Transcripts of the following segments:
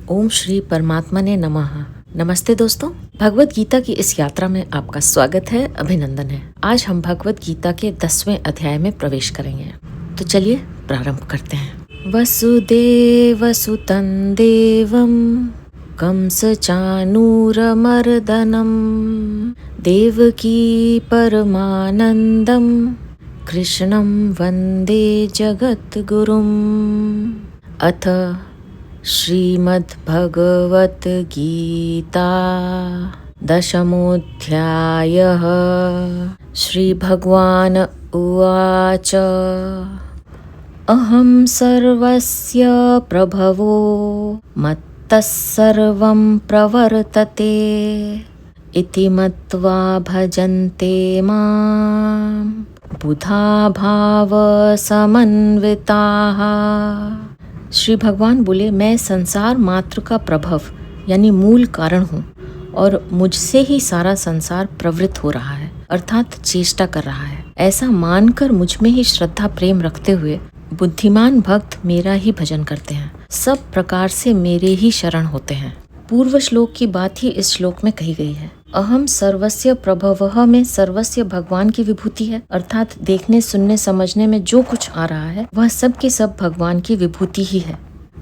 ओम श्री परमात्मा ने नमः। नमस्ते दोस्तों, भगवत गीता की इस यात्रा में आपका स्वागत है, अभिनंदन है। आज हम भगवत गीता के 10वें अध्याय में प्रवेश करेंगे, तो चलिए प्रारंभ करते हैं। वसुदेव सुतं देवं कंसचानूरमर्दनं देवकी परमानन्दं कृष्णं वन्दे जगद्गुरुम्। अथ श्रीमद्भगवद्गीता दशमोऽध्यायः। श्रीभगवान् उवाच अहं सर्वस्य प्रभवो मत्तः सर्वं प्रवर्तते इति मत्वा भजन्ते मां बुधा भाव समन्विताः। श्री भगवान बोले, मैं संसार मात्र का प्रभव यानी मूल कारण हूँ और मुझसे ही सारा संसार प्रवृत्त हो रहा है, अर्थात चेष्टा कर रहा है। ऐसा मानकर मुझ में ही श्रद्धा प्रेम रखते हुए बुद्धिमान भक्त मेरा ही भजन करते हैं, सब प्रकार से मेरे ही शरण होते हैं। पूर्व श्लोक की बात ही इस श्लोक में कही गई है। अहम सर्वस्य प्रभवः में सर्वस्य भगवान की विभूति है, अर्थात देखने सुनने समझने में जो कुछ आ रहा है वह सब की सब भगवान की विभूति ही है।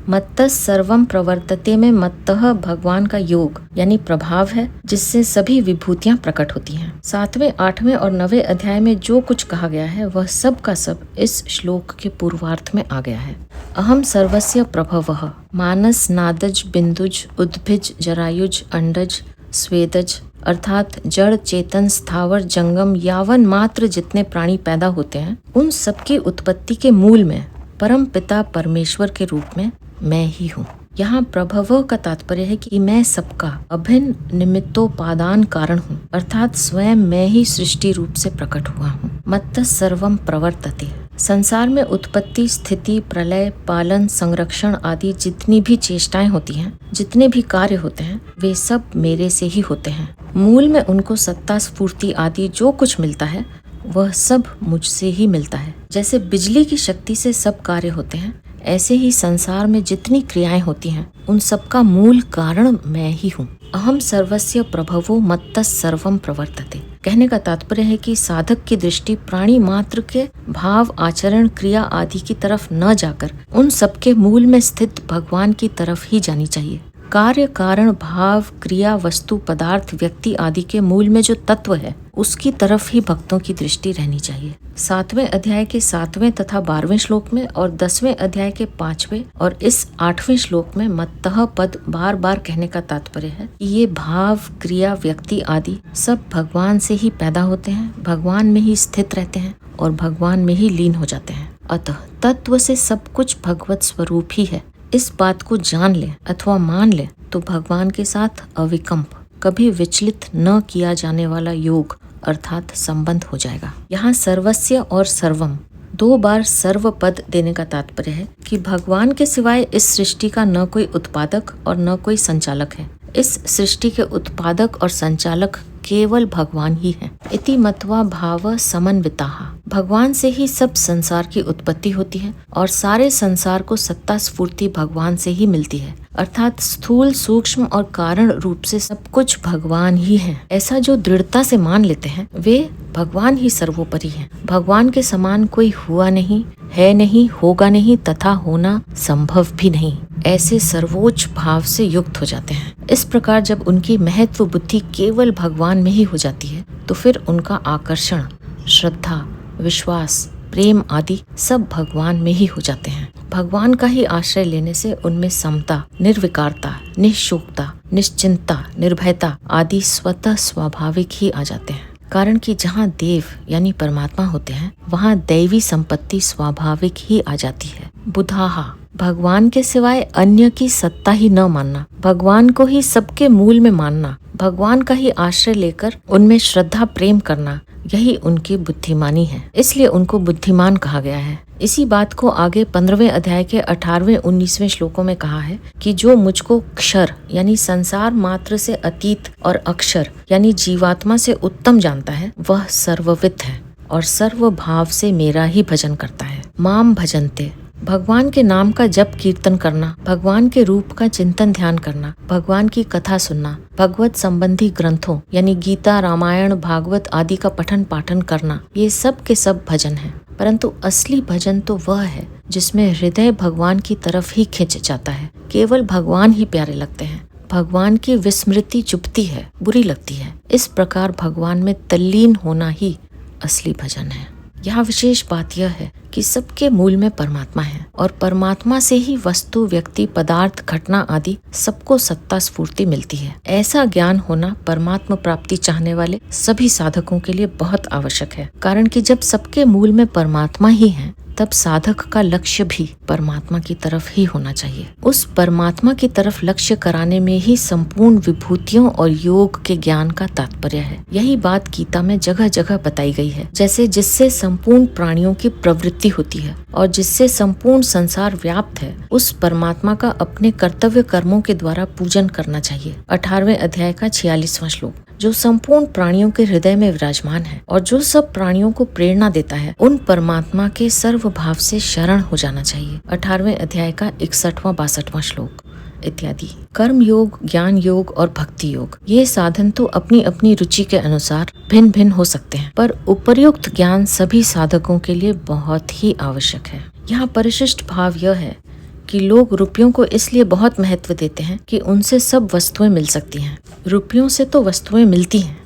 मत्तः सर्वम प्रवर्तते में मत्तः भगवान का योग यानी प्रभाव है, जिससे सभी विभूतियां प्रकट होती हैं। 7वें, 8वें और 9वें अध्याय में जो कुछ कहा गया है वह सब का सब इस श्लोक के पूर्वार्थ में आ गया है। अहम सर्वस्य प्रभवः मानस नादज बिंदुज उद्भिज जरायुज अंडज स्वेदज अर्थात जड़ चेतन स्थावर जंगम यावन मात्र जितने प्राणी पैदा होते हैं उन सबकी उत्पत्ति के मूल में परम पिता परमेश्वर के रूप में मैं ही हूँ। यहाँ प्रभव का तात्पर्य है कि मैं सबका अभिन्न निमित्तोपादान कारण हूँ, अर्थात स्वयं मैं ही सृष्टि रूप से प्रकट हुआ हूँ। मत्तः सर्वम प्रवर्तते, संसार में उत्पत्ति स्थिति प्रलय पालन संरक्षण आदि जितनी भी चेष्टाएं होती हैं, जितने भी कार्य होते हैं वे सब मेरे से ही होते हैं। मूल में उनको सत्ता स्फूर्ति आदि जो कुछ मिलता है वह सब मुझसे ही मिलता है। जैसे बिजली की शक्ति से सब कार्य होते हैं, ऐसे ही संसार में जितनी क्रियाएं होती हैं उन सब का मूल कारण मैं ही हूँ। अहम सर्वस्य प्रभवो मत्तः सर्वम प्रवर्तते कहने का तात्पर्य है कि साधक की दृष्टि प्राणी मात्र के भाव आचरण क्रिया आदि की तरफ न जाकर उन सबके मूल में स्थित भगवान की तरफ ही जानी चाहिए। कार्य कारण भाव क्रिया वस्तु पदार्थ व्यक्ति आदि के मूल में जो तत्व है उसकी तरफ ही भक्तों की दृष्टि रहनी चाहिए। 7वें अध्याय के 7वें तथा 12वें श्लोक में और 10वें अध्याय के 5वें और इस 8वें श्लोक में मत्तः पद बार बार कहने का तात्पर्य है कि ये भाव क्रिया व्यक्ति आदि सब भगवान से ही पैदा होते हैं, भगवान में ही स्थित रहते हैं और भगवान में ही लीन हो जाते हैं। अतः तत्व से सब कुछ भगवत स्वरूप ही है। इस बात को जान ले अथवा मान ले तो भगवान के साथ अविकम्प कभी विचलित न किया जाने वाला योग अर्थात संबंध हो जाएगा। यहाँ सर्वस्य और सर्वम 2 बार सर्व पद देने का तात्पर्य है कि भगवान के सिवाय इस सृष्टि का न कोई उत्पादक और न कोई संचालक है। इस सृष्टि के उत्पादक और संचालक केवल भगवान ही है। इति मत्वा भाव समन्विताः, भगवान से ही सब संसार की उत्पत्ति होती है और सारे संसार को सत्ता स्फूर्ति भगवान से ही मिलती है, अर्थात स्थूल सूक्ष्म और कारण रूप से सब कुछ भगवान ही है। ऐसा जो दृढ़ता से मान लेते हैं वे भगवान ही सर्वोपरि हैं। भगवान के समान कोई हुआ नहीं, है नहीं, होगा नहीं तथा होना संभव भी नहीं, ऐसे सर्वोच्च भाव से युक्त हो जाते हैं। इस प्रकार जब उनकी महत्व बुद्धि केवल भगवान में ही हो जाती है तो फिर उनका आकर्षण श्रद्धा विश्वास प्रेम आदि सब भगवान में ही हो जाते हैं। भगवान का ही आश्रय लेने से उनमें समता निर्विकारता निःशोकता निश्चिंता निर्भयता आदि स्वतः स्वाभाविक ही आ जाते हैं। कारण कि जहाँ देव यानी परमात्मा होते हैं वहाँ दैवी संपत्ति स्वाभाविक ही आ जाती है। बुधाहा, भगवान के सिवाय अन्य की सत्ता ही न मानना, भगवान को ही सबके मूल में मानना, भगवान का ही आश्रय लेकर उनमें श्रद्धा प्रेम करना, यही उनकी बुद्धिमानी है, इसलिए उनको बुद्धिमान कहा गया है। इसी बात को आगे 15वें अध्याय के 18वें 19वें श्लोकों में कहा है कि जो मुझको क्षर यानी संसार मात्र से अतीत और अक्षर यानी जीवात्मा से उत्तम जानता है वह सर्वविद है और सर्व भाव से मेरा ही भजन करता है। माम भजन्ते भगवान के नाम का जप कीर्तन करना, भगवान के रूप का चिंतन ध्यान करना, भगवान की कथा सुनना, भगवत संबंधी ग्रंथों यानी गीता, रामायण, भागवत आदि का पठन पाठन करना, ये सब के सब भजन है। परंतु असली भजन तो वह है जिसमें हृदय भगवान की तरफ ही खिंच जाता है। केवल भगवान ही प्यारे लगते हैं। भगवान की विस्मृति चुभती है, बुरी लगती है। इस प्रकार भगवान में तल्लीन होना ही असली भजन है। यहाँ विशेष बात यह है कि सबके मूल में परमात्मा है और परमात्मा से ही वस्तु, व्यक्ति, पदार्थ, घटना आदि सबको सत्ता स्फूर्ति मिलती है। ऐसा ज्ञान होना परमात्मा प्राप्ति चाहने वाले सभी साधकों के लिए बहुत आवश्यक है। कारण कि जब सबके मूल में परमात्मा ही है, तब साधक का लक्ष्य भी परमात्मा की तरफ ही होना चाहिए। उस परमात्मा की तरफ लक्ष्य कराने में ही संपूर्ण विभूतियों और योग के ज्ञान का तात्पर्य है। यही बात गीता में जगह जगह बताई गई है। जैसे जिससे संपूर्ण प्राणियों की प्रवृत्ति होती है और जिससे संपूर्ण संसार व्याप्त है, उस परमात्मा का अपने कर्तव्य कर्मों के द्वारा पूजन करना चाहिए। 18वें अध्याय का 46वां श्लोक, जो संपूर्ण प्राणियों के हृदय में विराजमान है और जो सब प्राणियों को प्रेरणा देता है, उन परमात्मा के सर्व भाव से शरण हो जाना चाहिए। 18वें अध्याय का 61वां 62वां श्लोक इत्यादि। कर्म योग, ज्ञान योग और भक्ति योग, ये साधन तो अपनी अपनी रुचि के अनुसार भिन्न भिन्न हो सकते हैं, पर उपर्युक्त ज्ञान सभी साधकों के लिए बहुत ही आवश्यक है। यहाँ परिशिष्ट भाव यह है कि लोग रुपयों को इसलिए बहुत महत्व देते हैं कि उनसे सब वस्तुएं मिल सकती हैं। रुपयों से तो वस्तुएं मिलती हैं,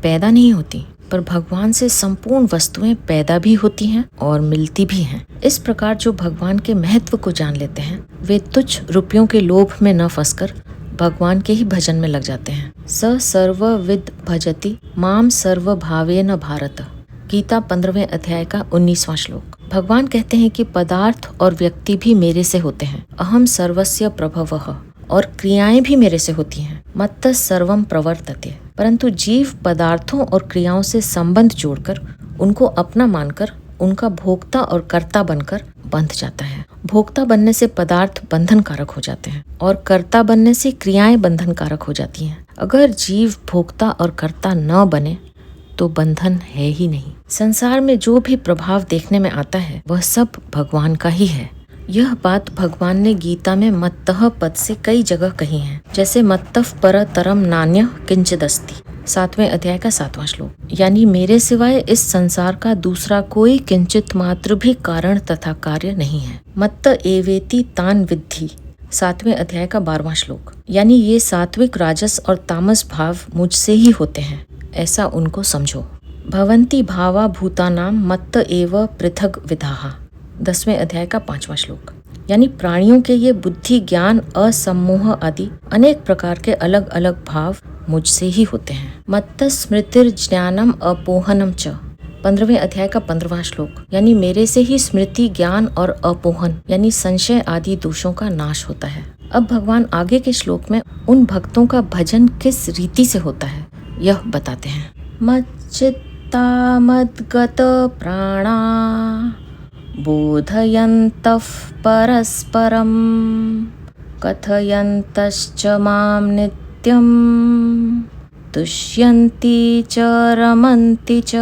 पैदा नहीं होती, पर भगवान से संपूर्ण वस्तुएं पैदा भी होती हैं और मिलती भी हैं। इस प्रकार जो भगवान के महत्व को जान लेते हैं, वे तुच्छ रुपयों के लोभ में न फंसकर भगवान के ही भजन में लग जाते हैं। स सर्वविद भजति माम सर्व भावेन भारत, गीता 15वें अध्याय का 19वां श्लोक। भगवान कहते हैं कि पदार्थ और व्यक्ति भी मेरे से होते हैं। अहम सर्वस्य प्रभवः, और क्रियाएं भी मेरे से होती हैं। मत्तः सर्वम प्रवर्तते, परंतु जीव पदार्थों और क्रियाओं से संबंध जोड़कर उनको अपना मानकर उनका भोक्ता और कर्ता बनकर बंध जाता है। भोक्ता बनने से पदार्थ बंधन कारक हो जाते हैं और कर्ता बनने से क्रियाएं बंधन कारक हो जाती हैं। अगर जीव भोक्ता और कर्ता न बने तो बंधन है ही नहीं। संसार में जो भी प्रभाव देखने में आता है, वह सब भगवान का ही है। यह बात भगवान ने गीता में मत्तः पद से कई जगह कही है। जैसे मत्तः परतरम नान्यः किंचिदस्ति, 7वें अध्याय का 7वां श्लोक, यानी मेरे सिवाय इस संसार का दूसरा कोई किंचित मात्र भी कारण तथा कार्य नहीं है। मत्त एवेति तान विद्धि, 7वें अध्याय का 12वां श्लोक, यानी ये सात्विक, राजस और तामस भाव मुझसे ही होते हैं, ऐसा उनको समझो। भवन्ति भावा भूतानाम मत्त एव पृथग विधाः, 10वें अध्याय का 5वां श्लोक, यानी प्राणियों के ये बुद्धि, ज्ञान, असम्मोह आदि अनेक प्रकार के अलग अलग भाव मुझसे ही होते हैं। मत्त स्मृतिर ज्ञानम अपोहनम च, 15वें अध्याय का 15वां श्लोक, यानी मेरे से ही स्मृति, ज्ञान और अपोहन यानी संशय आदि दोषों का नाश होता है। अब भगवान आगे के श्लोक में उन भक्तों का भजन किस रीति से होता है यह बताते हैं। मच्चित्ता मद्गत प्राणा बोधयन्तः परस्परं कथयन्तश्च मां नित्यं तुष्यन्ति च रमन्ति च।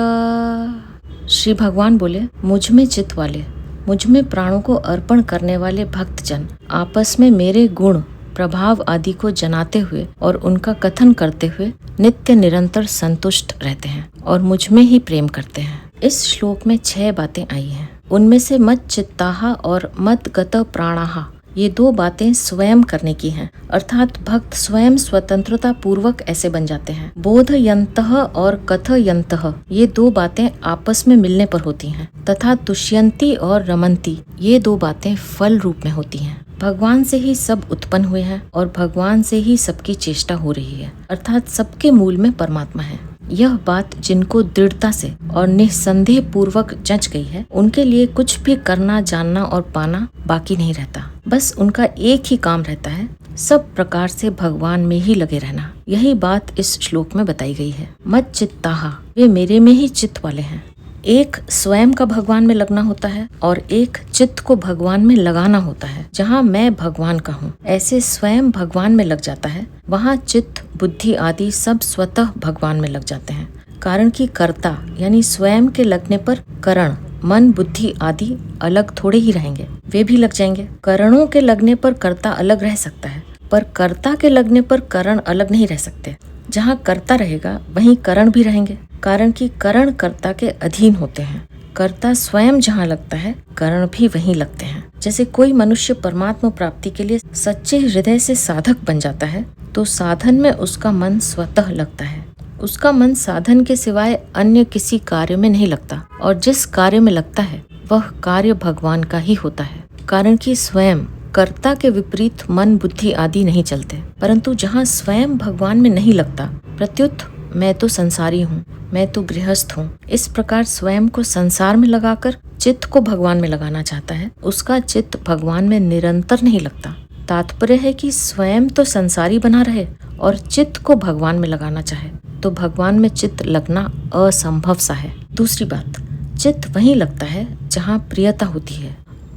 श्री भगवान बोले, मुझ में चित्त वाले, मुझ में प्राणों को अर्पण करने वाले भक्तजन आपस में मेरे गुण, प्रभाव आदि को जनाते हुए और उनका कथन करते हुए नित्य निरंतर संतुष्ट रहते हैं और मुझ में ही प्रेम करते हैं। इस श्लोक में 6 बातें आई हैं। उनमें से मत चित्ताहा और मत गत प्राणाहा, ये 2 बातें स्वयं करने की हैं, अर्थात भक्त स्वयं स्वतंत्रता पूर्वक ऐसे बन जाते हैं। बोधयन्तः और कथयन्तः, ये 2 बातें आपस में मिलने पर होती हैं, तथा तुष्यन्ति और रमन्ति, ये 2 बातें फल रूप में होती हैं। भगवान से ही सब उत्पन्न हुए हैं और भगवान से ही सबकी चेष्टा हो रही है, अर्थात सबके मूल में परमात्मा है। यह बात जिनको दृढ़ता से और निसंदेह पूर्वक जच गई है, उनके लिए कुछ भी करना, जानना और पाना बाकी नहीं रहता। बस उनका एक ही काम रहता है, सब प्रकार से भगवान में ही लगे रहना। यही बात इस श्लोक में बताई गई है। मत चित्ताहा, वे मेरे में ही चित्त वाले हैं। एक स्वयं का भगवान में लगना होता है और एक चित्त को भगवान में लगाना होता है। जहाँ मैं भगवान का हूँ, ऐसे स्वयं भगवान में लग जाता है, वहाँ चित्त, बुद्धि आदि सब स्वतः भगवान में लग जाते हैं। कारण कि कर्ता यानी स्वयं के लगने पर करण मन बुद्धि आदि अलग थोड़े ही रहेंगे, वे भी लग जाएंगे। करणों के लगने पर कर्ता अलग रह सकता है, पर कर्ता के लगने पर करण अलग नहीं रह सकते। जहाँ कर्ता रहेगा वहीं करण भी रहेंगे, कारण कि करण कर्ता के अधीन होते हैं। कर्ता स्वयं जहाँ लगता है करण भी वहीं लगते हैं। जैसे कोई मनुष्य परमात्मा प्राप्ति के लिए सच्चे हृदय से साधक बन जाता है तो साधन में उसका मन स्वतः लगता है। उसका मन साधन के सिवाय अन्य किसी कार्य में नहीं लगता, और जिस कार्य में लगता है वह कार्य भगवान का ही होता है। कारण कि स्वयं कर्ता के विपरीत मन बुद्धि आदि नहीं चलते, परंतु जहाँ स्वयं भगवान में नहीं लगता, प्रत्युत मैं तो संसारी हूँ, मैं तो गृहस्थ हूँ, इस प्रकार स्वयं को संसार में लगाकर चित्त को भगवान में लगाना चाहता है, उसका चित्त भगवान में निरंतर नहीं लगता। तात्पर्य है कि स्वयं तो संसारी बना रहे और चित्त को भगवान में लगाना चाहे तो भगवान में चित्त लगना असंभव सा है। दूसरी बात, चित्त वहीं लगता है जहाँ प्रियता होती है।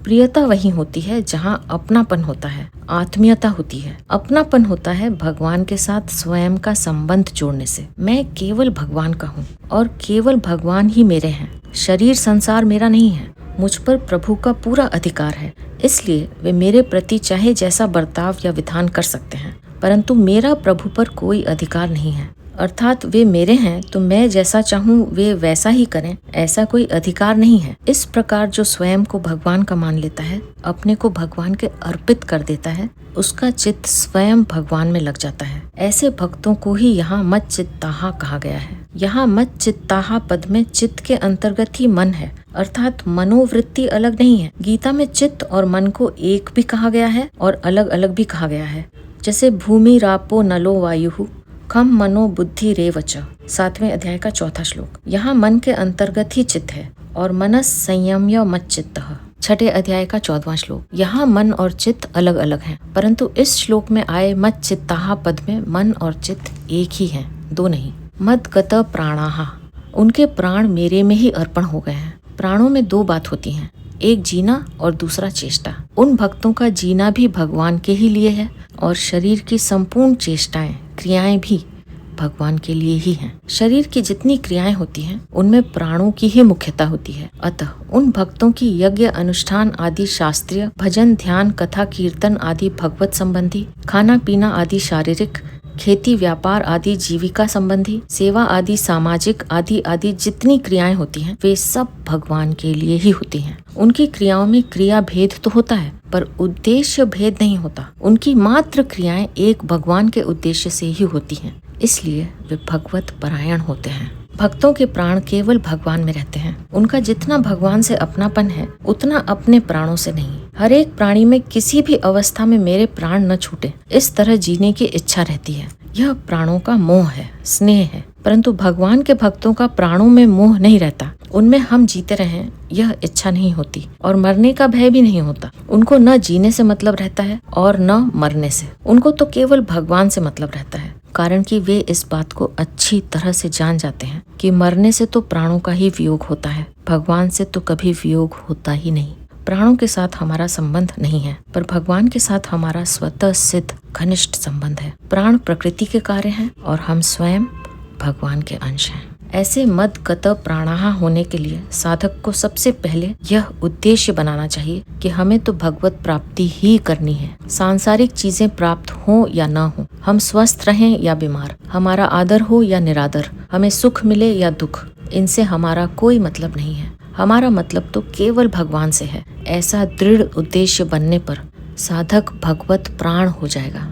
प्रियता वहीं होती है जहाँ अपनापन होता है, आत्मीयता होती है। अपनापन होता है भगवान के साथ स्वयं का संबंध जोड़ने से। मैं केवल भगवान का हूँ और केवल भगवान ही मेरे हैं। शरीर संसार मेरा नहीं है, मुझ पर प्रभु का पूरा अधिकार है, इसलिए वे मेरे प्रति चाहे जैसा बर्ताव या विधान कर सकते हैं, परंतु मेरा प्रभु पर कोई अधिकार नहीं है। अर्थात वे मेरे हैं तो मैं जैसा चाहूँ वे वैसा ही करें, ऐसा कोई अधिकार नहीं है। इस प्रकार जो स्वयं को भगवान का मान लेता है, अपने को भगवान के अर्पित कर देता है, उसका चित्त स्वयं भगवान में लग जाता है। ऐसे भक्तों को ही यहाँ मत चित्ताहा कहा गया है। यहाँ मत चित्ताहा पद में चित्त के अंतर्गत ही मन है, अर्थात मनोवृत्ति अलग नहीं है। गीता में चित्त और मन को एक भी कहा गया है और अलग अलग भी कहा गया है। जैसे भूमि रापो नलो वायु खम मनो बुद्धि रेवच, 7वें अध्याय का 4था श्लोक। यहाँ मन के अंतर्गत ही चित्त है और मनस संयम्य मत चित्तः, 6ठे अध्याय का 14वां श्लोक। यहाँ मन और चित्त अलग अलग हैं, परंतु इस श्लोक में आए मत चित्ताहा पद में मन और चित्त एक ही हैं, दो नहीं। मद गत प्राणाहा, उनके प्राण मेरे में ही अर्पण हो गए हैं। प्राणों में दो बात होती हैं, एक जीना और दूसरा चेष्टा। उन भक्तों का जीना भी भगवान के ही लिए है और शरीर की संपूर्ण चेष्टाएं क्रियाएं भी भगवान के लिए ही हैं। शरीर की जितनी क्रियाएं होती हैं उनमें प्राणों की ही मुख्यता होती है। अतः उन भक्तों की यज्ञ अनुष्ठान आदि शास्त्रीय, भजन ध्यान कथा कीर्तन आदि भगवत संबंधी, खाना पीना आदि शारीरिक, खेती व्यापार आदि जीविका संबंधी, सेवा आदि सामाजिक आदि आदि जितनी क्रियाएं होती हैं वे सब भगवान के लिए ही होती हैं। उनकी क्रियाओं में क्रिया भेद तो होता है पर उद्देश्य भेद नहीं होता। उनकी मात्र क्रियाएं एक भगवान के उद्देश्य से ही होती हैं, इसलिए वे भगवत परायण होते हैं। भक्तों के प्राण केवल भगवान में रहते हैं। उनका जितना भगवान से अपनापन है उतना अपने प्राणों से नहीं। हर एक प्राणी में किसी भी अवस्था में मेरे प्राण न छूटे, इस तरह जीने की इच्छा रहती है। यह प्राणों का मोह है, स्नेह है। परंतु भगवान के भक्तों का प्राणों में मोह नहीं रहता। उनमें हम जीते रहें यह इच्छा नहीं होती और मरने का भय भी नहीं होता। उनको न जीने से मतलब रहता है और न मरने से। उनको तो केवल भगवान से मतलब रहता है, कारण कि वे इस बात को अच्छी तरह से जान जाते हैं कि मरने से तो प्राणों का ही वियोग होता है, भगवान से तो कभी वियोग होता ही नहीं। प्राणों के साथ हमारा संबंध नहीं है, पर भगवान के साथ हमारा स्वतः सिद्ध घनिष्ठ संबंध है। प्राण प्रकृति के कार्य हैं और हम स्वयं भगवान के अंश हैं। ऐसे मद गत प्राणाहा होने के लिए साधक को सबसे पहले यह उद्देश्य बनाना चाहिए कि हमें तो भगवत प्राप्ति ही करनी है। सांसारिक चीजें प्राप्त हो या न हो, हम स्वस्थ रहें या बीमार, हमारा आदर हो या निरादर, हमें सुख मिले या दुख, इनसे हमारा कोई मतलब नहीं है। हमारा मतलब तो केवल भगवान से है। ऐसा दृढ़ उद्देश्य बनने पर साधक भगवत प्राण हो जाएगा।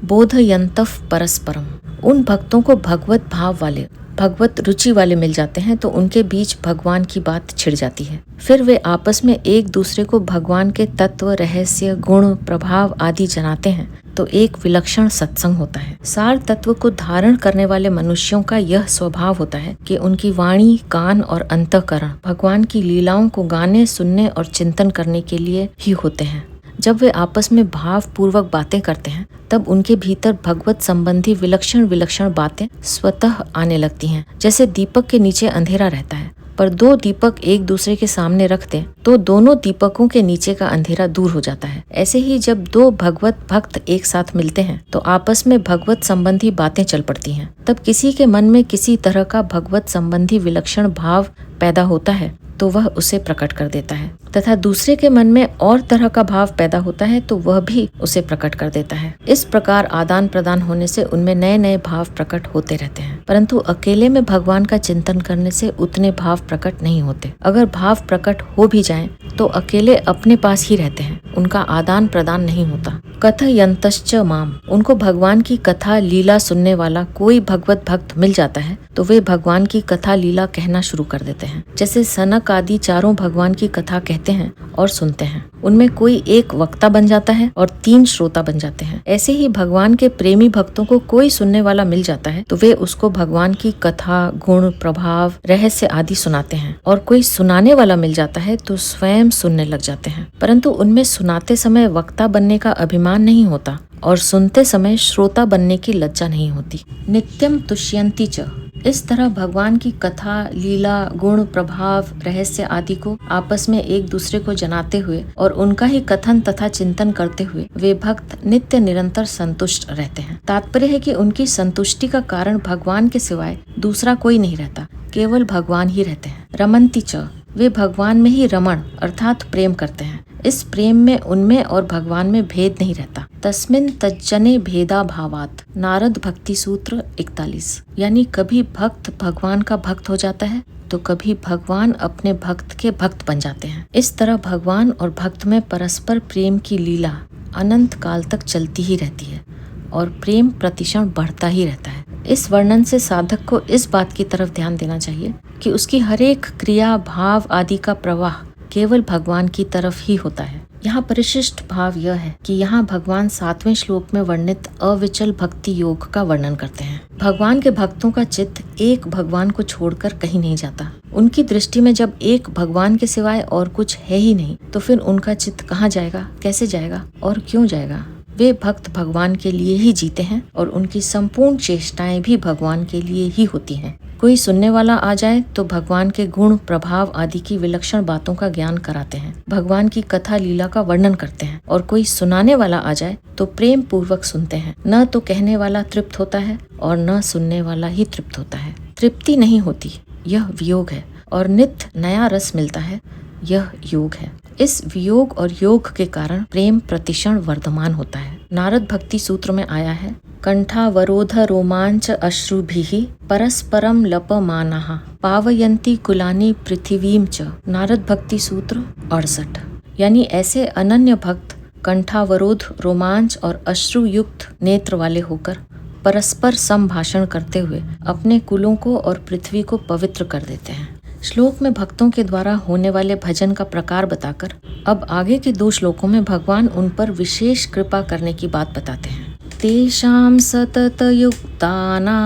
बोधयन्तः परस्परम, उन भक्तों को भगवत भाव वाले, भगवत रुचि वाले मिल जाते हैं तो उनके बीच भगवान की बात छिड़ जाती है। फिर वे आपस में एक दूसरे को भगवान के तत्व, रहस्य, गुण, प्रभाव आदि जनाते हैं तो एक विलक्षण सत्संग होता है। सार तत्व को धारण करने वाले मनुष्यों का यह स्वभाव होता है कि उनकी वाणी, कान और अंतःकरण भगवान की लीलाओं को गाने, सुनने और चिंतन करने के लिए ही होते हैं। जब वे आपस में भाव पूर्वक बातें करते हैं तब उनके भीतर भगवत संबंधी विलक्षण विलक्षण बातें स्वतः आने लगती हैं। जैसे दीपक के नीचे अंधेरा रहता है, पर दो दीपक एक दूसरे के सामने रख दें तो दोनों दीपकों के नीचे का अंधेरा दूर हो जाता है। ऐसे ही जब दो भगवत भक्त एक साथ मिलते हैं तो आपस में भगवत संबंधी बातें चल पड़ती हैं। तब किसी के मन में किसी तरह का भगवत संबंधी विलक्षण भाव पैदा होता है तो वह उसे प्रकट कर देता है, तथा दूसरे के मन में और तरह का भाव पैदा होता है तो वह भी उसे प्रकट कर देता है। इस प्रकार आदान प्रदान होने से उनमें नए नए भाव प्रकट होते रहते हैं, परंतु अकेले में भगवान का चिंतन करने से उतने भाव प्रकट नहीं होते। अगर भाव प्रकट हो भी जाएं तो अकेले अपने पास ही रहते हैं, उनका आदान प्रदान नहीं होता। कथयन्तश्च माम, उनको भगवान की कथा लीला सुनने वाला कोई भगवत भक्त मिल जाता है तो वे भगवान की कथा लीला कहना शुरू कर देते हैं। जैसे सनक आदि चारों भगवान की कथा कहते हैं और सुनते हैं, उनमें कोई एक वक्ता बन जाता है और 3 श्रोता बन जाते हैं। ऐसे ही भगवान के प्रेमी भक्तों को कोई सुनने वाला मिल जाता है तो वे उसको भगवान की कथा, गुण, प्रभाव, रहस्य आदि सुनाते हैं, और कोई सुनाने वाला मिल जाता है तो स्वयं सुनने लग जाते हैं। परंतु उनमें सुनाते समय वक्ता बनने का अभिमान नहीं होता और सुनते समय श्रोता बनने की लज्जा नहीं होती। नित्यम तुष्यन्ति च, इस तरह भगवान की कथा, लीला, गुण, प्रभाव, रहस्य आदि को आपस में एक दूसरे को जनाते हुए और उनका ही कथन तथा चिंतन करते हुए वे भक्त नित्य निरंतर संतुष्ट रहते हैं। तात्पर्य है कि उनकी संतुष्टि का कारण भगवान के सिवाय दूसरा कोई नहीं रहता, केवल भगवान ही रहते हैं। रमन्ति च, वे भगवान में ही रमण अर्थात प्रेम करते हैं। इस प्रेम में उनमें और भगवान में भेद नहीं रहता। तस्मिन् तज्जने भेदा भावात, नारद भक्ति सूत्र 41। यानी कभी भक्त भगवान का भक्त हो जाता है तो कभी भगवान अपने भक्त के भक्त बन जाते हैं। इस तरह भगवान और भक्त में परस्पर प्रेम की लीला अनंत काल तक चलती ही रहती है और प्रेम प्रतिक्षण बढ़ता ही रहता है। इस वर्णन से साधक को इस बात की तरफ ध्यान देना चाहिए कि उसकी हर एक क्रिया, भाव आदि का प्रवाह केवल भगवान की तरफ ही होता है। यहाँ परिशिष्ट भाव यह है कि यहाँ भगवान 7वें श्लोक में वर्णित अविचल भक्ति योग का वर्णन करते हैं। भगवान के भक्तों का चित्त एक भगवान को छोड़कर कहीं नहीं जाता। उनकी दृष्टि में जब एक भगवान के सिवाय और कुछ है ही नहीं तो फिर उनका चित्त कहाँ जाएगा, कैसे जाएगा और क्यों जाएगा। वे भक्त भगवान के लिए ही जीते हैं और उनकी संपूर्ण चेष्टाएं भी भगवान के लिए ही होती हैं। कोई सुनने वाला आ जाए तो भगवान के गुण, प्रभाव आदि की विलक्षण बातों का ज्ञान कराते हैं, भगवान की कथा लीला का वर्णन करते हैं, और कोई सुनाने वाला आ जाए तो प्रेम पूर्वक सुनते हैं। न तो कहने वाला तृप्त होता है और न सुनने वाला ही तृप्त होता है। तृप्ति नहीं होती, यह वियोग है, और नित्य नया रस मिलता है, यह योग है। इस वियोग और योग के कारण प्रेम प्रतिक्षण वर्धमान होता है। नारद भक्ति सूत्र में आया है, कंठावरोध रोमांच अश्रुभिः परस्परम लपमानाः पावयन्ति कुलानि पृथिवीं च। नारद भक्ति सूत्र 68। यानी ऐसे अनन्य भक्त कंठावरोध, रोमांच और अश्रु युक्त नेत्र वाले होकर परस्पर संभाषण करते हुए अपने कुलों को और पृथ्वी को पवित्र कर देते हैं। श्लोक में भक्तों के द्वारा होने वाले भजन का प्रकार बताकर अब आगे के 2 श्लोकों में भगवान उन पर विशेष कृपा करने की बात बताते हैं। तेषां सततयुक्तानां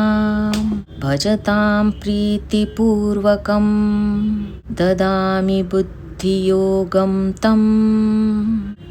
भजतां प्रीतिपूर्वकं ददामि बुद्धियोगं तं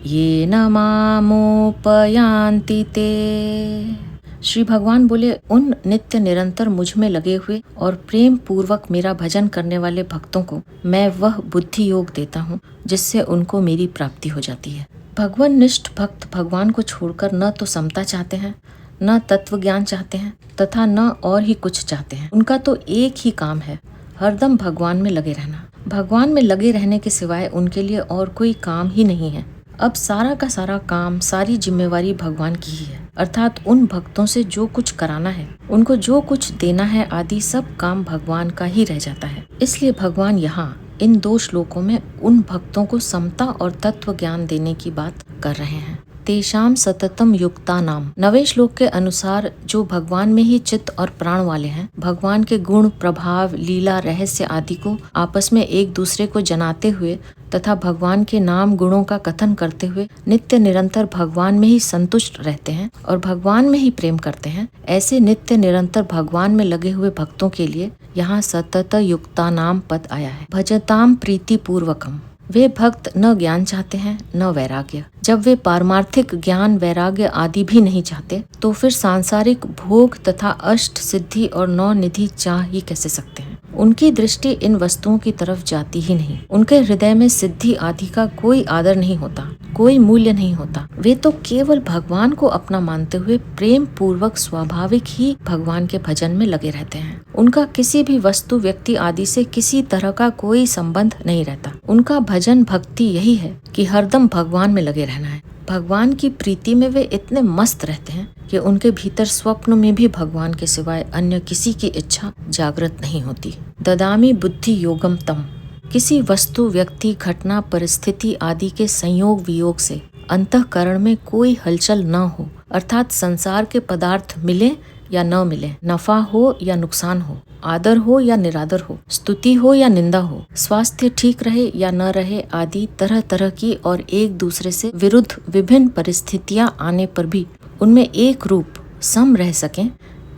येन मामोपयान्ति ते। श्री भगवान बोले, उन नित्य निरंतर मुझ में लगे हुए और प्रेम पूर्वक मेरा भजन करने वाले भक्तों को मैं वह बुद्धि योग देता हूँ जिससे उनको मेरी प्राप्ति हो जाती है। भगवान निष्ठ भक्त भगवान को छोड़कर न तो समता चाहते हैं, न तत्व ज्ञान चाहते हैं, तथा न और ही कुछ चाहते हैं। उनका तो एक ही काम है, हरदम भगवान में लगे रहना। भगवान में लगे रहने के सिवाय उनके लिए और कोई काम ही नहीं है। अब सारा का सारा काम, सारी जिम्मेवारी भगवान की ही है, अर्थात उन भक्तों से जो कुछ कराना है, उनको जो कुछ देना है आदि सब काम भगवान का ही रह जाता है। इसलिए भगवान यहाँ इन 2 श्लोकों में उन भक्तों को समता और तत्व ज्ञान देने की बात कर रहे हैं। तेषाम सततम युक्ता नाम, 9वें श्लोक के अनुसार जो भगवान में ही चित्त और प्राण वाले हैं, भगवान के गुण, प्रभाव, लीला, रहस्य आदि को आपस में एक दूसरे को जनाते हुए तथा भगवान के नाम गुणों का कथन करते हुए नित्य निरंतर भगवान में ही संतुष्ट रहते हैं और भगवान में ही प्रेम करते हैं, ऐसे नित्य निरंतर भगवान में लगे हुए भक्तों के लिए यहाँ सतत युक्ता नाम पद आया है। भजताम प्रीति पूर्वकम, वे भक्त न ज्ञान चाहते हैं न वैराग्य। जब वे पारमार्थिक ज्ञान, वैराग्य आदि भी नहीं चाहते तो फिर सांसारिक भोग तथा अष्ट सिद्धि और 9 निधि चाह ही कैसे सकते हैं। उनकी दृष्टि इन वस्तुओं की तरफ जाती ही नहीं। उनके हृदय में सिद्धि आदि का कोई आदर नहीं होता, कोई मूल्य नहीं होता। वे तो केवल भगवान को अपना मानते हुए प्रेम पूर्वक स्वाभाविक ही भगवान के भजन में लगे रहते हैं। उनका किसी भी वस्तु, व्यक्ति आदि से किसी तरह का कोई संबंध नहीं रहता। उनका भजन भक्ति यही है कि हरदम भगवान में लगे रहना है। भगवान की प्रीति में वे इतने मस्त रहते हैं कि उनके भीतर स्वप्न में भी भगवान के सिवाय अन्य किसी की इच्छा जागृत नहीं होती। ददामी बुद्धि योगम तम। किसी वस्तु, व्यक्ति, घटना, परिस्थिति आदि के संयोग वियोग से अंतःकरण में कोई हलचल न हो, अर्थात संसार के पदार्थ मिले या न मिले, नफा हो या नुकसान हो, आदर हो या निरादर हो, स्तुति हो या निंदा हो, स्वास्थ्य ठीक रहे या न रहे आदि तरह तरह की और एक दूसरे से विरुद्ध विभिन्न परिस्थितियां आने पर भी उनमें एक रूप सम रह सकें,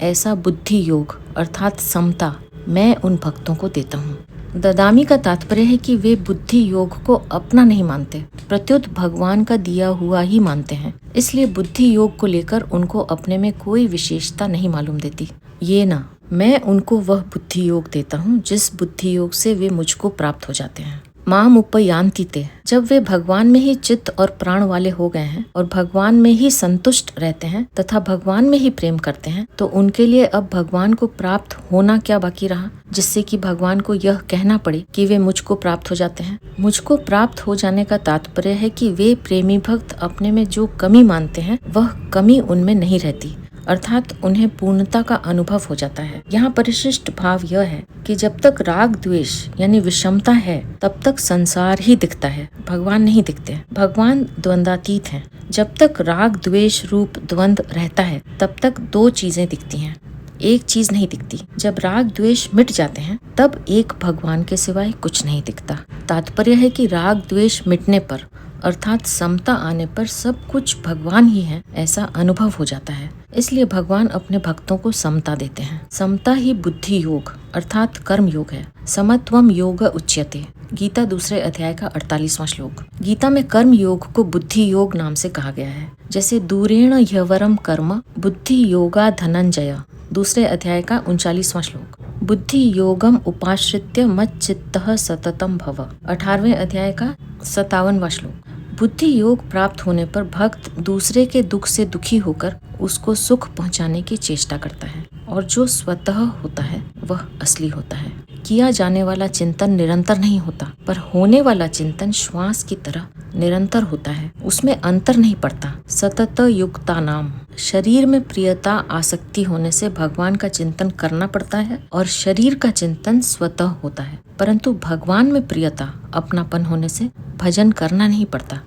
ऐसा बुद्धि योग अर्थात समता मैं उन भक्तों को देता हूँ। ददामी का तात्पर्य है कि वे बुद्धि योग को अपना नहीं मानते, प्रत्युत भगवान का दिया हुआ ही मानते हैं। इसलिए बुद्धि योग को लेकर उनको अपने में कोई विशेषता नहीं मालूम देती। ये ना, मैं उनको वह बुद्धि योग देता हूँ जिस बुद्धि योग से वे मुझको प्राप्त हो जाते हैं। माम उपयांति ते। जब वे भगवान में ही चित्त और प्राण वाले हो गए हैं और भगवान में ही संतुष्ट रहते हैं तथा भगवान में ही प्रेम करते हैं, तो उनके लिए अब भगवान को प्राप्त होना क्या बाकी रहा, जिससे कि भगवान को यह कहना पड़े कि वे मुझको प्राप्त हो जाते हैं। मुझको प्राप्त हो जाने का तात्पर्य है कि वे प्रेमी भक्त अपने में जो कमी मानते हैं वह कमी उनमें नहीं रहती, अर्थात उन्हें पूर्णता का अनुभव हो जाता है। यहाँ परिशिष्ट भाव यह है कि जब तक राग द्वेष यानी विषमता है तब तक संसार ही दिखता है, भगवान नहीं दिखते। भगवान द्वंद्वातीत हैं। जब तक राग द्वेष रूप द्वंद्व रहता है तब तक दो चीजें दिखती हैं, एक चीज नहीं दिखती। जब राग द्वेष मिट जाते हैं तब एक भगवान के सिवाय कुछ नहीं दिखता। तात्पर्य है कि राग द्वेष मिटने पर अर्थात समता आने पर सब कुछ भगवान ही है, ऐसा अनुभव हो जाता है। इसलिए भगवान अपने भक्तों को समता देते हैं। समता ही बुद्धि योग अर्थात कर्म योग है। समत्वम योग उच्यते। गीता दूसरे अध्याय का 48वां श्लोक। गीता में कर्म योग को बुद्धि योग नाम से कहा गया है। जैसे दूरेण ह्यवरम कर्म बुद्धि योगा धनंजय, दूसरे अध्याय का 39वां श्लोक। बुद्धि योगम उपाश्रित्य मच्चित्तः सततम भव, 18वें अध्याय का 57वां श्लोक। बुद्धि योग प्राप्त होने पर भक्त दूसरे के दुख से दुखी होकर उसको सुख पहुंचाने की चेष्टा करता है, और जो स्वतः होता है वह असली होता है। किया जाने वाला चिंतन निरंतर नहीं होता, पर होने वाला चिंतन श्वास की तरह निरंतर होता है, उसमें अंतर नहीं पड़ता। सतत युक्ता नाम। शरीर में प्रियता आसक्ति होने से भगवान का चिंतन करना पड़ता है और शरीर का चिंतन स्वतः होता है, परंतु भगवान में प्रियता अपनापन होने से भजन करना नहीं पड़ता,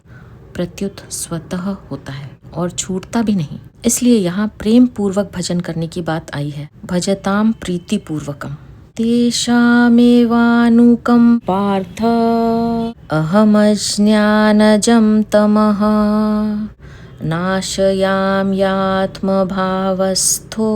प्रत्युत स्वतः होता है और छूटता भी नहीं। इसलिए यहाँ प्रेम पूर्वक भजन करने की बात आई है। भजताम प्रीति पूर्वकम। तेषामेवानुकं पार्थ अहमज्ञानजं तमः नाशयाम्यात्मभावस्थो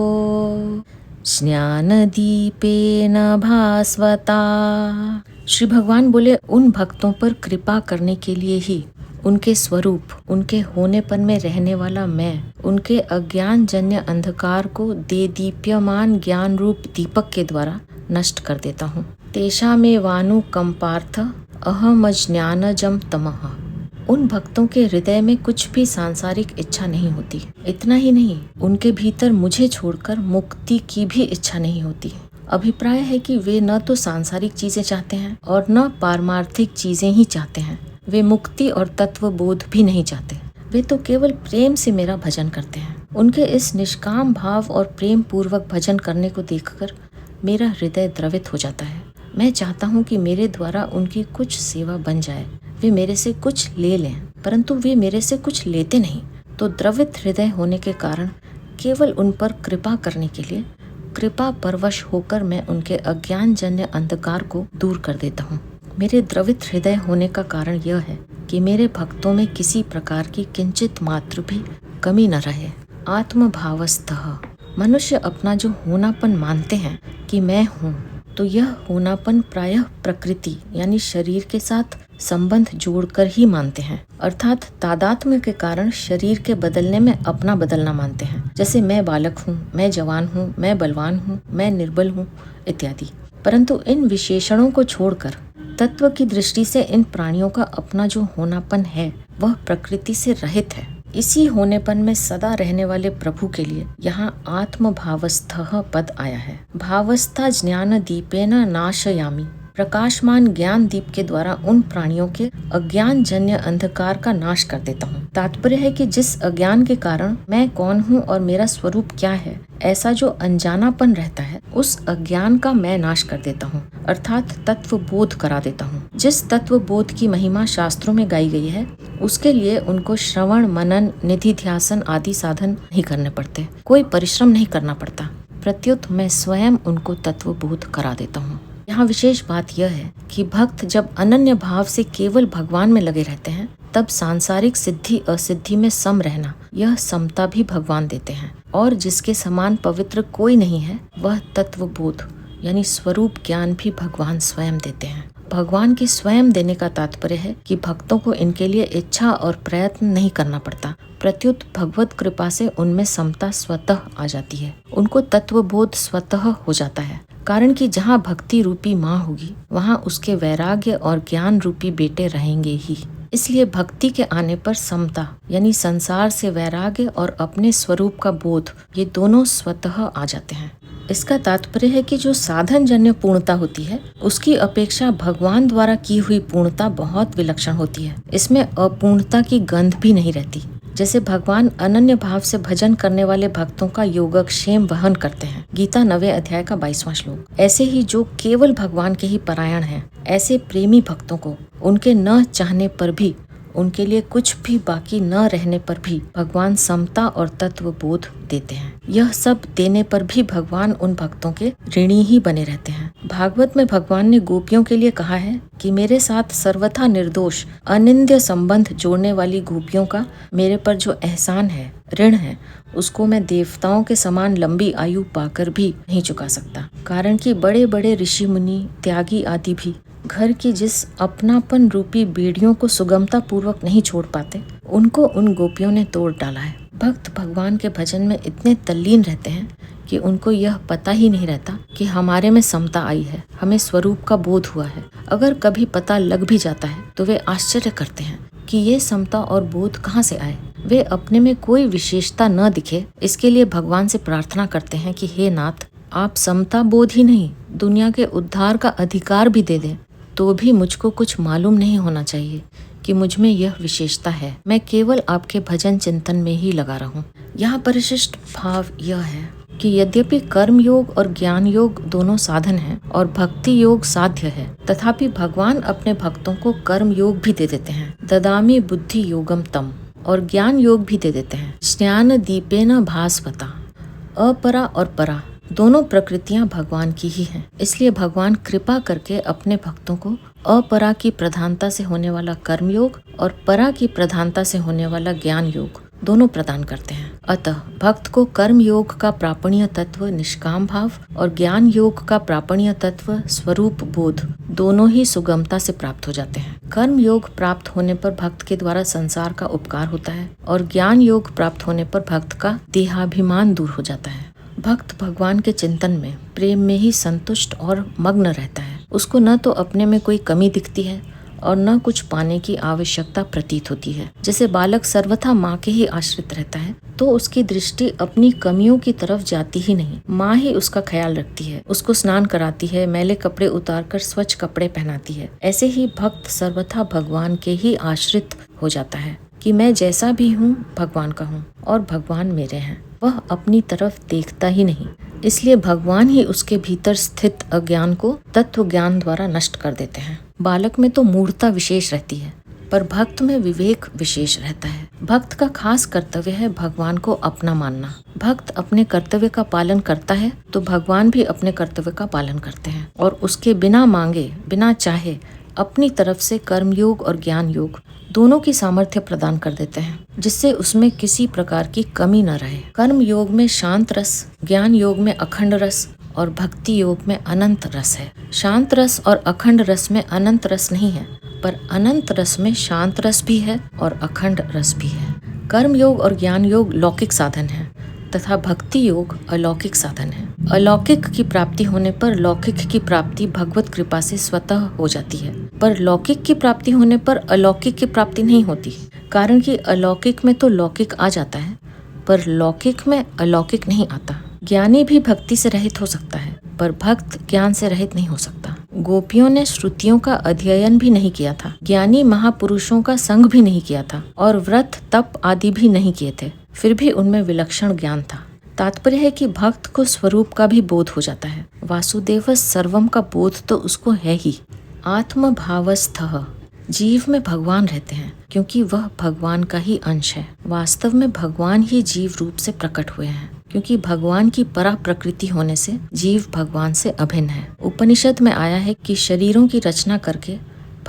ज्ञानदीपेन भास्वता। श्री भगवान बोले, उन भक्तों पर कृपा करने के लिए ही उनके स्वरूप, उनके होनेपन में रहने वाला मैं, उनके अज्ञान जन्य अंधकार को दे दीप्यमान ज्ञान रूप दीपक के द्वारा नष्ट कर देता हूँ। तेषामेवानु कंपार्थ अहम अज्ञानजम तमः। उन भक्तों के हृदय में कुछ भी सांसारिक इच्छा नहीं होती। इतना ही नहीं, उनके भीतर मुझे छोड़कर मुक्ति की भी इच्छा नहीं होती। अभिप्राय है कि वे न तो सांसारिक चीजें चाहते हैं और न पारमार्थिक चीजें ही चाहते हैं। वे मुक्ति और तत्व बोध भी नहीं चाहते। वे तो केवल प्रेम से मेरा भजन करते हैं। उनके इस निष्काम भाव और प्रेम पूर्वक भजन करने को देखकर मेरा हृदय द्रवित हो जाता है। मैं चाहता हूँ कि मेरे द्वारा उनकी कुछ सेवा बन जाए। वे मेरे से कुछ ले लें, परंतु वे मेरे से कुछ लेते नहीं। तो द्रवित हृदय होने के कारण केवल उन पर कृपा करने के लिए कृपा परवश होकर मैं उनके अज्ञान जन्य अंधकार को दूर कर देता हूँ। मेरे द्रवित हृदय होने का कारण यह है कि मेरे भक्तों में किसी प्रकार की किंचित मात्र भी कमी न रहे। आत्मभावस्थः। मनुष्य अपना जो होनापन मानते हैं कि मैं हूँ, तो यह होनापन प्रायः प्रकृति यानी शरीर के साथ संबंध जोड़कर ही मानते हैं, अर्थात तादात्म्य के कारण शरीर के बदलने में अपना बदलना मानते हैं। जैसे मैं बालक हूँ, मैं जवान हूँ, मैं बलवान हूँ, मैं निर्बल हूँ इत्यादि। परंतु इन विशेषणों को छोड़कर तत्व की दृष्टि से इन प्राणियों का अपना जो होनापन है वह प्रकृति से रहित है। इसी होनेपन में सदा रहने वाले प्रभु के लिए यहाँ आत्म भावस्थः पद आया है। भावस्था ज्ञान दीपेन नाशयामि, प्रकाशमान ज्ञान दीप के द्वारा उन प्राणियों के अज्ञान जन्य अंधकार का नाश कर देता हूँ। तात्पर्य है कि जिस अज्ञान के कारण मैं कौन हूँ और मेरा स्वरूप क्या है, ऐसा जो अनजानापन रहता है, उस अज्ञान का मैं नाश कर देता हूँ, अर्थात तत्व बोध करा देता हूँ। जिस तत्व बोध की महिमा शास्त्रों में गाई गई है, उसके लिए उनको श्रवण, मनन, निधिध्यासन आदि साधन नहीं करने पड़ते, कोई परिश्रम नहीं करना पड़ता। प्रत्युत मैं स्वयं उनको तत्व बोध करा देता हूँ। यहाँ विशेष बात यह है कि भक्त जब अनन्य भाव से केवल भगवान में लगे रहते हैं, तब सांसारिक सिद्धि असिद्धि में सम रहना, यह समता भी भगवान देते हैं। और जिसके समान पवित्र कोई नहीं है, वह तत्व बोध यानी स्वरूप ज्ञान भी भगवान स्वयं देते हैं। भगवान के स्वयं देने का तात्पर्य है कि भक्तों को इनके लिए इच्छा और प्रयत्न नहीं करना पड़ता, प्रत्युत भगवत कृपा से उनमें समता स्वतः आ जाती है, उनको तत्व बोध स्वतः हो जाता है। कारण कि जहाँ भक्ति रूपी माँ होगी, वहाँ उसके वैराग्य और ज्ञान रूपी बेटे रहेंगे ही। इसलिए भक्ति के आने पर समता यानी संसार से वैराग्य और अपने स्वरूप का बोध, ये दोनों स्वतः आ जाते हैं। इसका तात्पर्य है कि जो साधन जन्य पूर्णता होती है, उसकी अपेक्षा भगवान द्वारा की हुई पूर्णता बहुत विलक्षण होती है। इसमें अपूर्णता की गंध भी नहीं रहती। जैसे भगवान अनन्य भाव से भजन करने वाले भक्तों का योगक्षेम वहन करते हैं, गीता 9वें अध्याय का 22वां श्लोक। ऐसे ही जो केवल भगवान के ही परायण हैं, ऐसे प्रेमी भक्तों को उनके न चाहने पर भी, उनके लिए कुछ भी बाकी न रहने पर भी भगवान समता और तत्व बोध देते हैं। यह सब देने पर भी भगवान उन भक्तों के ऋणी ही बने रहते हैं। भागवत में भगवान ने गोपियों के लिए कहा है कि मेरे साथ सर्वथा निर्दोष अनिंद्य संबंध जोड़ने वाली गोपियों का मेरे पर जो एहसान है, ऋण है, उसको मैं देवताओं के समान लंबी आयु पाकर भी नहीं चुका सकता। कारण कि बड़े बड़े ऋषि मुनि, त्यागी आदि भी घर की जिस अपनापन रूपी बेड़ियों को सुगमता पूर्वक नहीं छोड़ पाते, उनको उन गोपियों ने तोड़ डाला है। भक्त भगवान के भजन में इतने तल्लीन रहते हैं कि उनको यह पता ही नहीं रहता कि हमारे में समता आई है, हमें स्वरूप का बोध हुआ है। अगर कभी पता लग भी जाता है तो वे आश्चर्य करते हैं कि ये समता और बोध कहाँ से आए। वे अपने में कोई विशेषता न दिखे, इसके लिए भगवान से प्रार्थना करते हैं कि हे नाथ, आप समता बोध ही नहीं, दुनिया के उद्धार का अधिकार भी दे दें, तो भी मुझको कुछ मालूम नहीं होना चाहिए कि मुझ में यह विशेषता है। मैं केवल आपके भजन चिंतन में ही लगा रहूं। यहाँ परिशिष्ट भाव यह है कि यद्यपि कर्म योग और ज्ञान योग दोनों साधन हैं और भक्ति योग साध्य है, तथापि भगवान अपने भक्तों को कर्म योग भी दे देते हैं, ददामि बुद्धि योगम तम, और ज्ञान योग भी दे देते हैं, ज्ञान दीपेन भास्वता। अपरा और परा दोनों प्रकृतियां भगवान की ही हैं। इसलिए भगवान कृपा करके अपने भक्तों को अपरा की प्रधानता से होने वाला कर्म योग और परा की प्रधानता से होने वाला ज्ञान योग दोनों प्रदान करते हैं। अतः भक्त को कर्म योग का प्रापणीय तत्व निष्काम भाव और ज्ञान योग का प्रापणीय तत्व स्वरूप बोध दोनों ही सुगमता से प्राप्त हो जाते हैं। कर्म योग प्राप्त होने पर भक्त के द्वारा संसार का उपकार होता है और ज्ञान योग प्राप्त होने पर भक्त का देहाभिमान दूर हो जाता है। भक्त भगवान के चिंतन में, प्रेम में ही संतुष्ट और मग्न रहता है। उसको न तो अपने में कोई कमी दिखती है और न कुछ पाने की आवश्यकता प्रतीत होती है। जैसे बालक सर्वथा माँ के ही आश्रित रहता है, तो उसकी दृष्टि अपनी कमियों की तरफ जाती ही नहीं। माँ ही उसका ख्याल रखती है, उसको स्नान कराती है, मैले कपड़े उतारकर स्वच्छ कपड़े पहनाती है। ऐसे ही भक्त सर्वथा भगवान के ही आश्रित हो जाता है कि मैं जैसा भी हूँ भगवान का हूँ और भगवान मेरे हैं। वह अपनी तरफ देखता ही नहीं, इसलिए भगवान ही उसके भीतर स्थित अज्ञान को तत्व ज्ञान द्वारा नष्ट कर देते हैं। बालक में तो मूढ़ता विशेष रहती है, पर भक्त में विवेक विशेष रहता है। भक्त का खास कर्तव्य है भगवान को अपना मानना। भक्त अपने कर्तव्य का पालन करता है तो भगवान भी अपने कर्तव्य का पालन करते हैं और उसके बिना मांगे, बिना चाहे अपनी तरफ से कर्मयोग और ज्ञान योग दोनों की सामर्थ्य प्रदान कर देते हैं, जिससे उसमें किसी प्रकार की कमी न रहे। कर्म योग में शांत रस, ज्ञान योग में अखंड रस और भक्ति योग में अनंत रस है। शांत रस और अखंड रस में अनंत रस नहीं है, पर अनंत रस में शांत रस भी है और अखंड रस भी है। कर्म योग और ज्ञान योग लौकिक साधन है, तथा भक्ति योग अलौकिक साधन है। अलौकिक की प्राप्ति होने पर लौकिक की प्राप्ति भगवत कृपा से स्वतः हो जाती है, पर लौकिक की प्राप्ति होने पर अलौकिक की प्राप्ति नहीं होती, कारण कि अलौकिक में तो लौकिक आ जाता है पर लौकिक में अलौकिक नहीं आता। ज्ञानी भी भक्ति से रहित हो सकता है, पर भक्त ज्ञान से रहित नहीं हो सकता। गोपियों ने श्रुतियों का अध्ययन भी नहीं किया था, ज्ञानी महापुरुषों का संग भी नहीं किया था और व्रत तप आदि भी नहीं किए थे, फिर भी उनमें विलक्षण ज्ञान था। तात्पर्य है कि भक्त को स्वरूप का भी बोध हो जाता है। वासुदेव सर्वम का बोध तो उसको है ही। आत्म भावस्थः, जीव में भगवान रहते हैं क्योंकि वह भगवान का ही अंश है। वास्तव में भगवान ही जीव रूप से प्रकट हुए हैं, क्योंकि भगवान की परा प्रकृति होने से जीव भगवान से अभिन्न है। उपनिषद में आया है कि शरीरों की रचना करके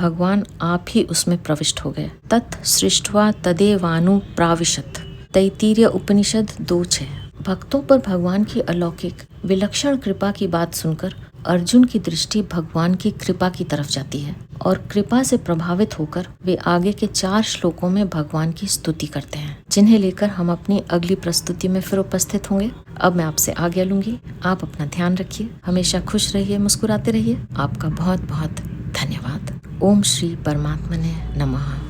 भगवान आप ही उसमें प्रविष्ट हो गए। तत् सृष्ट्वा तदेवानु प्राविशत, तैत्तिरीय उपनिषद 2:6। भक्तों पर भगवान की अलौकिक विलक्षण कृपा की बात सुनकर अर्जुन की दृष्टि भगवान की कृपा की तरफ जाती है और कृपा से प्रभावित होकर वे आगे के 4 श्लोकों में भगवान की स्तुति करते हैं, जिन्हें लेकर हम अपनी अगली प्रस्तुति में फिर उपस्थित होंगे। अब मैं आपसे आज्ञा लूंगी। आप अपना ध्यान रखिए, हमेशा खुश रहिए, मुस्कुराते रहिए। आपका बहुत बहुत धन्यवाद। ओम श्री परमात्मने नमः।